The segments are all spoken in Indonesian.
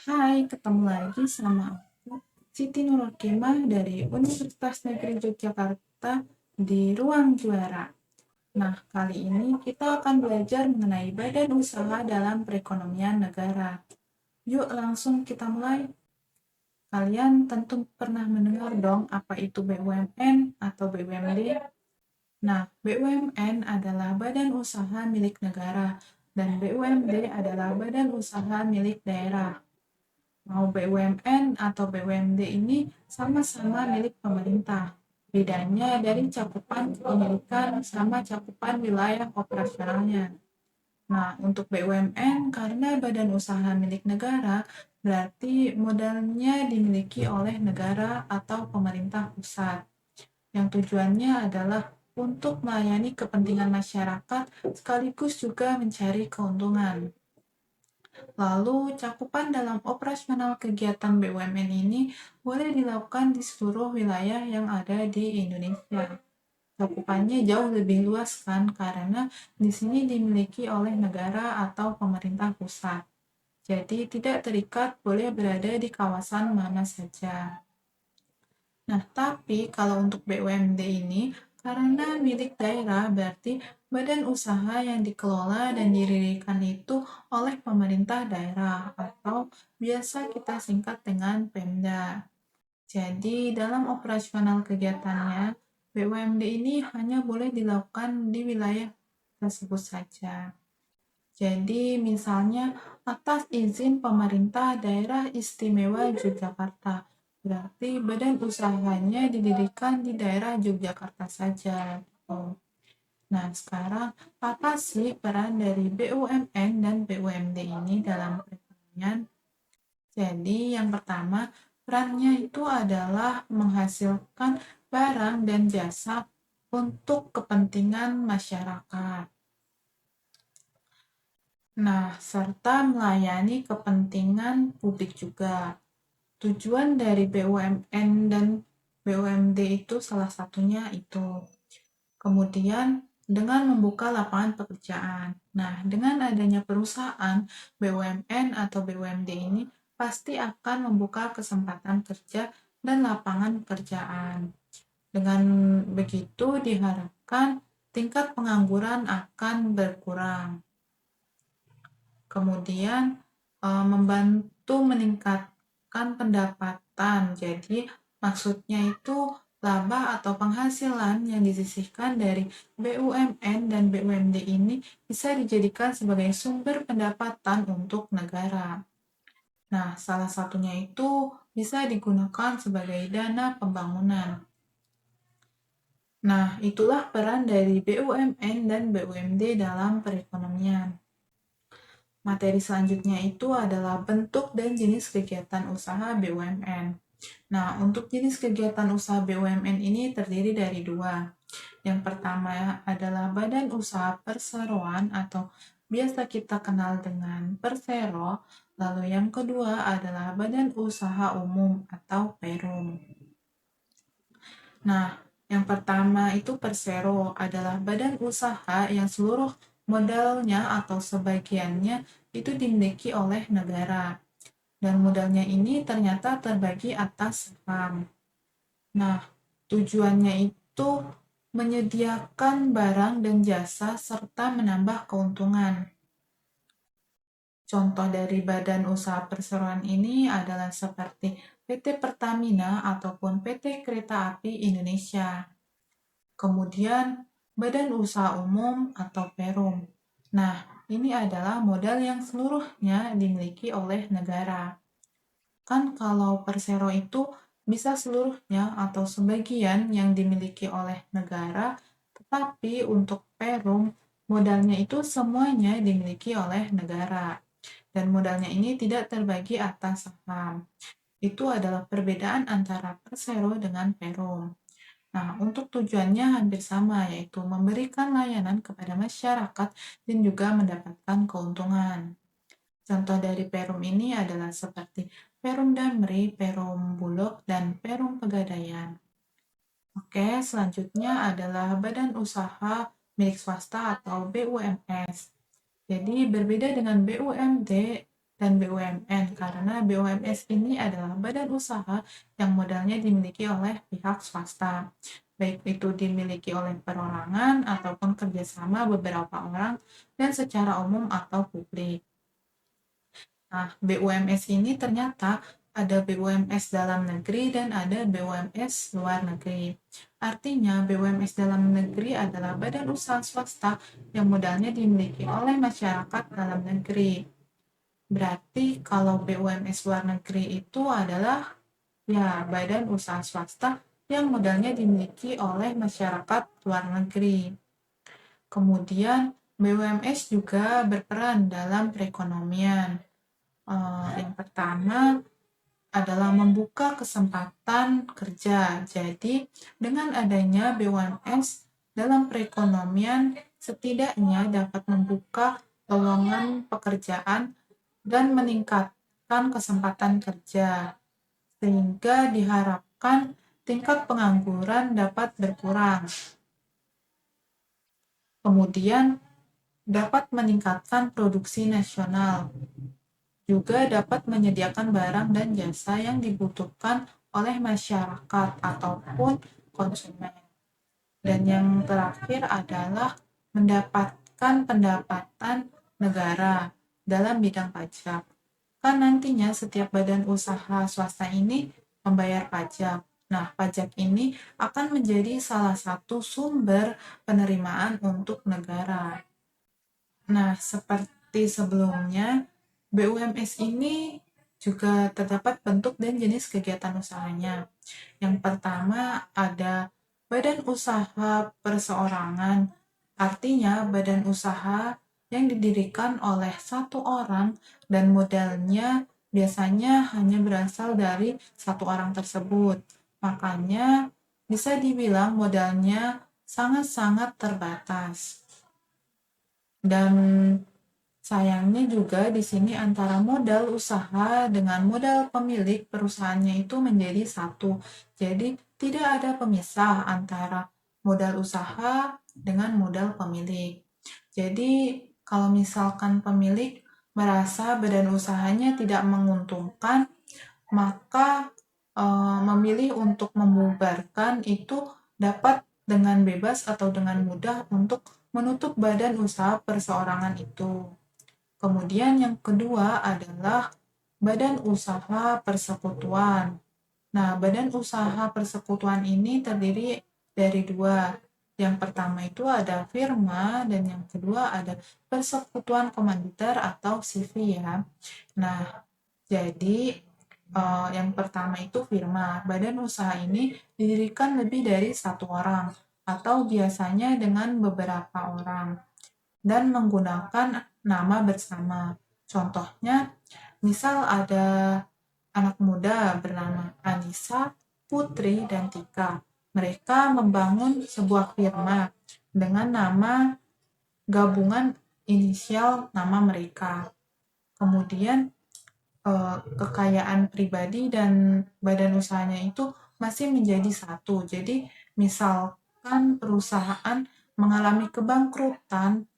Hai, ketemu lagi sama aku, Siti Nurhakimah dari Universitas Negeri Yogyakarta di Ruang Juara. Nah, kali ini kita akan belajar mengenai badan usaha dalam perekonomian negara. Yuk langsung kita mulai. Kalian tentu pernah mendengar dong apa itu BUMN atau BUMD. Nah, BUMN adalah badan usaha milik negara dan BUMD adalah badan usaha milik daerah. Mau BUMN atau BUMD ini sama-sama milik pemerintah. Bedanya dari cakupan kepemilikan sama cakupan wilayah operasionalnya. Nah, untuk BUMN karena badan usaha milik negara, berarti modalnya dimiliki oleh negara atau pemerintah pusat. Yang tujuannya adalah untuk melayani kepentingan masyarakat sekaligus juga mencari keuntungan. Lalu, cakupan dalam operasional kegiatan BUMN ini boleh dilakukan di seluruh wilayah yang ada di Indonesia. Cakupannya jauh lebih luas kan, karena di sini dimiliki oleh negara atau pemerintah pusat. Jadi tidak terikat boleh berada di kawasan mana saja. Nah, tapi kalau untuk BUMD ini, karena milik daerah berarti badan usaha yang dikelola dan didirikan itu oleh pemerintah daerah atau biasa kita singkat dengan Pemda. Jadi, dalam operasional kegiatannya, BUMD ini hanya boleh dilakukan di wilayah tersebut saja. Jadi, misalnya atas izin pemerintah daerah istimewa Yogyakarta, berarti badan usahanya didirikan di daerah Yogyakarta saja. Gitu. Nah, sekarang apa sih peran dari BUMN dan BUMD ini dalam perekonomian? Jadi, yang pertama, perannya itu adalah menghasilkan barang dan jasa untuk kepentingan masyarakat. Nah, serta melayani kepentingan publik juga. Tujuan dari BUMN dan BUMD itu salah satunya itu. Kemudian dengan membuka lapangan pekerjaan. Nah, dengan adanya perusahaan BUMN atau BUMD ini pasti akan membuka kesempatan kerja dan lapangan pekerjaan. Dengan begitu diharapkan tingkat pengangguran akan berkurang. Kemudian membantu meningkatkan pendapatan. Jadi maksudnya itu laba atau penghasilan yang disisihkan dari BUMN dan BUMD ini bisa dijadikan sebagai sumber pendapatan untuk negara. Nah, salah satunya itu bisa digunakan sebagai dana pembangunan. Nah, itulah peran dari BUMN dan BUMD dalam perekonomian. Materi selanjutnya itu adalah bentuk dan jenis kegiatan usaha BUMN. Nah, untuk jenis kegiatan usaha BUMN ini terdiri dari dua. Yang pertama adalah badan usaha perseroan atau biasa kita kenal dengan Persero. Lalu yang kedua adalah badan usaha umum atau Perum. Nah, yang pertama itu Persero adalah badan usaha yang seluruh modalnya atau sebagiannya itu dimiliki oleh negara. Dan modalnya ini ternyata terbagi atas saham. Nah, tujuannya itu menyediakan barang dan jasa serta menambah keuntungan. Contoh dari badan usaha perseroan ini adalah seperti PT Pertamina ataupun PT Kereta Api Indonesia. Kemudian, badan usaha umum atau Perum. Nah, ini adalah modal yang seluruhnya dimiliki oleh negara. Kan kalau Persero itu bisa seluruhnya atau sebagian yang dimiliki oleh negara, tetapi untuk Perum, modalnya itu semuanya dimiliki oleh negara. Dan modalnya ini tidak terbagi atas saham. Itu adalah perbedaan antara Persero dengan Perum. Nah, untuk tujuannya hampir sama, yaitu memberikan layanan kepada masyarakat dan juga mendapatkan keuntungan. Contoh dari Perum ini adalah seperti Perum Damri, Perum Bulog, dan Perum Pegadaian. Oke, selanjutnya adalah badan usaha milik swasta atau BUMS. Jadi berbeda dengan BUMD dan BUMN, karena BUMS ini adalah badan usaha yang modalnya dimiliki oleh pihak swasta, baik itu dimiliki oleh perorangan ataupun kerjasama beberapa orang dan secara umum atau publik. Nah, BUMS ini ternyata ada BUMS dalam negeri dan ada BUMS luar negeri. Artinya, BUMS dalam negeri adalah badan usaha swasta yang modalnya dimiliki oleh masyarakat dalam negeri. Berarti kalau BUMS luar negeri itu adalah ya badan usaha swasta yang modalnya dimiliki oleh masyarakat luar negeri. Kemudian, BUMS juga berperan dalam perekonomian. Yang pertama adalah membuka kesempatan kerja. Jadi, dengan adanya BUMS dalam perekonomian, setidaknya dapat membuka lowongan pekerjaan dan meningkatkan kesempatan kerja, sehingga diharapkan tingkat pengangguran dapat berkurang. Kemudian, dapat meningkatkan produksi nasional, juga dapat menyediakan barang dan jasa yang dibutuhkan oleh masyarakat ataupun konsumen. Dan yang terakhir adalah mendapatkan pendapatan negara dalam bidang pajak. Kan nantinya setiap badan usaha swasta ini membayar pajak. Nah, pajak ini akan menjadi salah satu sumber penerimaan untuk negara. Nah, seperti sebelumnya, BUMS ini juga terdapat bentuk dan jenis kegiatan usahanya. Yang pertama ada badan usaha perseorangan, artinya badan usaha yang didirikan oleh satu orang dan modalnya biasanya hanya berasal dari satu orang tersebut. Makanya bisa dibilang modalnya sangat-sangat terbatas. Dan sayangnya juga di sini antara modal usaha dengan modal pemilik perusahaannya itu menjadi satu. Jadi tidak ada pemisah antara modal usaha dengan modal pemilik. Jadi kalau misalkan pemilik merasa badan usahanya tidak menguntungkan, maka memilih untuk membubarkan itu dapat dengan bebas atau dengan mudah untuk menutup badan usaha perseorangan itu. Kemudian yang kedua adalah badan usaha persekutuan. Nah, badan usaha persekutuan ini terdiri dari dua. Yang pertama itu ada firma dan yang kedua ada persekutuan komanditer atau CV ya. Nah, jadi yang pertama itu firma. Badan usaha ini didirikan lebih dari satu orang atau biasanya dengan beberapa orang dan menggunakan nama bersama. Contohnya, misal ada anak muda bernama Anissa, Putri, dan Tika. Mereka membangun sebuah firma dengan nama gabungan inisial nama mereka. Kemudian kekayaan pribadi dan badan usahanya itu masih menjadi satu. Jadi misalkan perusahaan mengalami kebangkrutan,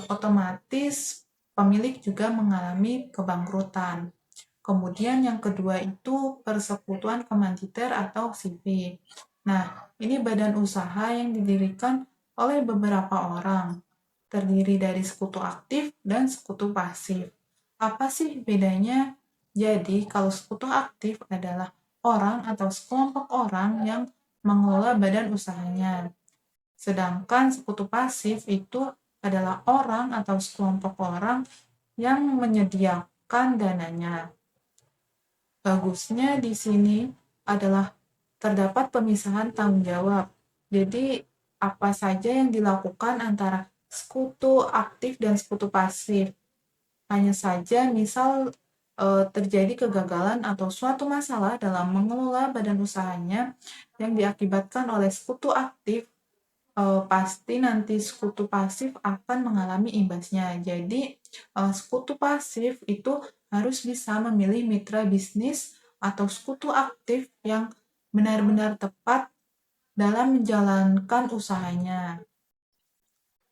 otomatis pemilik juga mengalami kebangkrutan. Kemudian yang kedua itu persekutuan komanditer atau CV. Nah, ini badan usaha yang didirikan oleh beberapa orang, terdiri dari sekutu aktif dan sekutu pasif. Apa sih bedanya? Jadi, kalau sekutu aktif adalah orang atau sekelompok orang yang mengelola badan usahanya. Sedangkan sekutu pasif itu adalah orang atau sekelompok orang yang menyediakan dananya. Bagusnya di sini adalah terdapat pemisahan tanggung jawab. Jadi, apa saja yang dilakukan antara sekutu aktif dan sekutu pasif. Hanya saja misal terjadi kegagalan atau suatu masalah dalam mengelola badan usahanya yang diakibatkan oleh sekutu aktif, pasti nanti sekutu pasif akan mengalami imbasnya. Jadi sekutu pasif itu harus bisa memilih mitra bisnis atau sekutu aktif yang benar-benar tepat dalam menjalankan usahanya.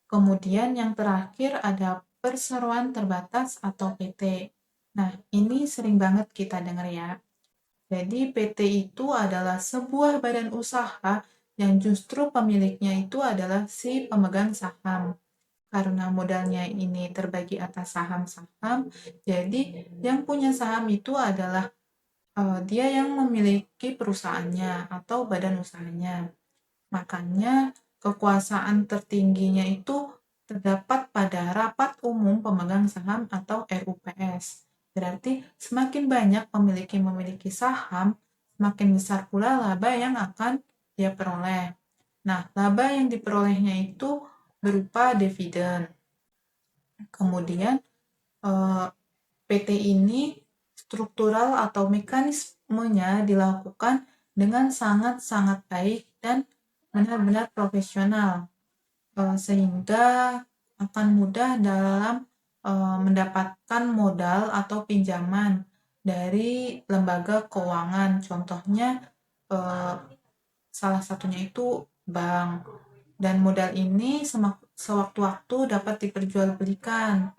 Kemudian yang terakhir ada perseroan terbatas atau PT. Nah, ini sering banget kita dengar ya. Jadi PT itu adalah sebuah badan usaha yang justru pemiliknya itu adalah si pemegang saham. Karena modalnya ini terbagi atas saham-saham, jadi yang punya saham itu adalah dia yang memiliki perusahaannya atau badan usahanya. Makanya kekuasaan tertingginya itu terdapat pada rapat umum pemegang saham atau RUPS. Berarti semakin banyak pemilik yang memiliki saham, semakin besar pula laba yang akan dia peroleh. Nah, laba yang diperolehnya itu berupa dividen. Kemudian PT ini struktural atau mekanismenya dilakukan dengan sangat-sangat baik dan benar-benar profesional, sehingga akan mudah dalam mendapatkan modal atau pinjaman dari lembaga keuangan. Contohnya salah satunya itu bank. Dan modal ini sewaktu-waktu dapat diperjualbelikan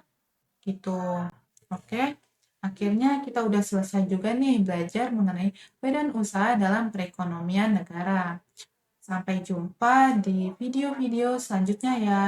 gitu. Oke. Akhirnya kita udah selesai juga nih belajar mengenai badan usaha dalam perekonomian negara. Sampai jumpa di video-video selanjutnya ya.